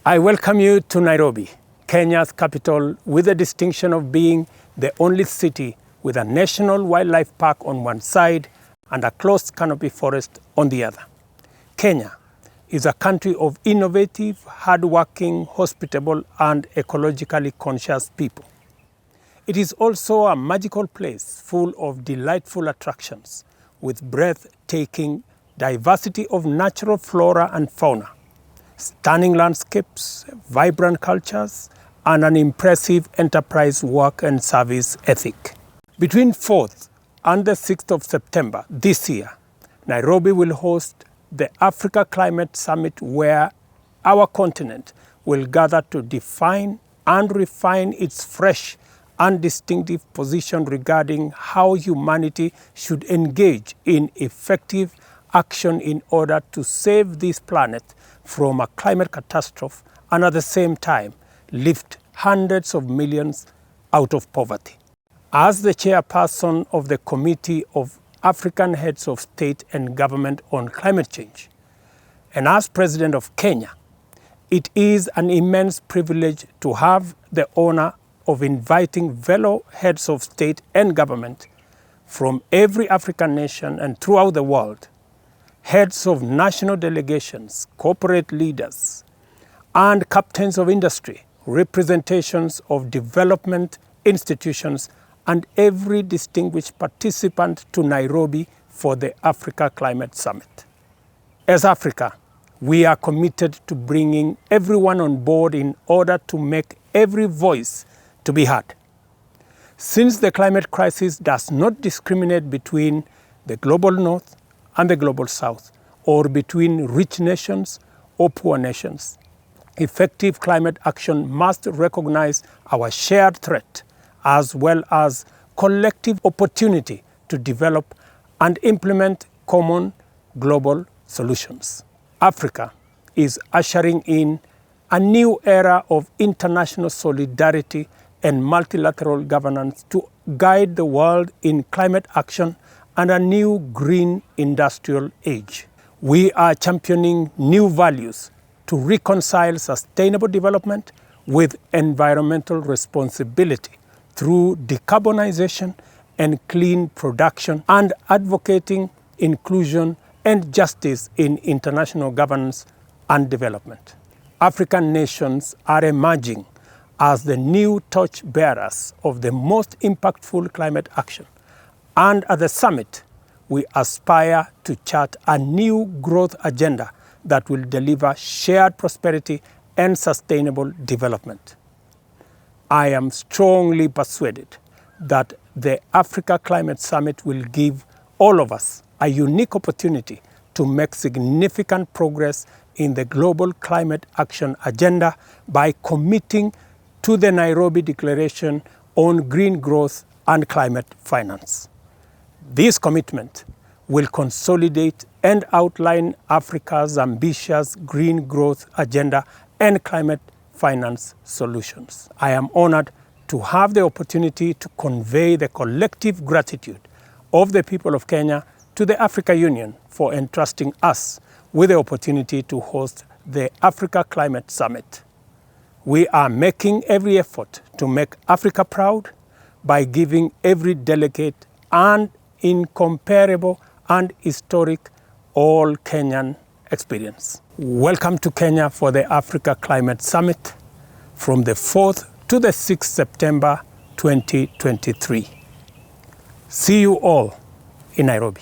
I welcome you to Nairobi, Kenya's capital, with the distinction of being the only city with a national wildlife park on one side and a closed canopy forest on the other. Kenya is a country of innovative, hardworking, hospitable, and ecologically conscious people. It is also a magical place full of delightful attractions with breathtaking diversity of natural flora and fauna, stunning landscapes, vibrant cultures, and an impressive enterprise work and service ethic. Between 4th and the 6th of September this year, Nairobi will host the Africa Climate Summit, where our continent will gather to define and refine its fresh and distinctive position regarding how humanity should engage in effective action in order to save this planet from a climate catastrophe and at the same time lift hundreds of millions out of poverty. As the chairperson of the Committee of African Heads of State and Government on Climate Change, and as President of Kenya, it is an immense privilege to have the honor of inviting fellow heads of state and government from every African nation and throughout the world, heads of national delegations, corporate leaders, and captains of industry, representations of development institutions, and every distinguished participant to Nairobi for the Africa Climate Summit. As Africa, we are committed to bringing everyone on board in order to make every voice to be heard. Since the climate crisis does not discriminate between the global north and the global south, or between rich nations or poor nations, effective climate action must recognize our shared threat as well as collective opportunity to develop and implement common global solutions. Africa is ushering in a new era of international solidarity and multilateral governance to guide the world in climate action and a new green industrial age. We are championing new values to reconcile sustainable development with environmental responsibility through decarbonization and clean production, and advocating inclusion and justice in international governance and development. African nations are emerging as the new torchbearers of the most impactful climate action. And at the summit, we aspire to chart a new growth agenda that will deliver shared prosperity and sustainable development. I am strongly persuaded that the Africa Climate Summit will give all of us a unique opportunity to make significant progress in the global climate action agenda by committing to the Nairobi Declaration on Green Growth and Climate Finance. This commitment will consolidate and outline Africa's ambitious green growth agenda and climate finance solutions. I am honored to have the opportunity to convey the collective gratitude of the people of Kenya to the Africa Union for entrusting us with the opportunity to host the Africa Climate Summit. We are making every effort to make Africa proud by giving every delegate an incomparable and historic all-Kenyan experience. Welcome to Kenya for the Africa Climate Summit from the 4th to the 6th September 2023. See you all in Nairobi.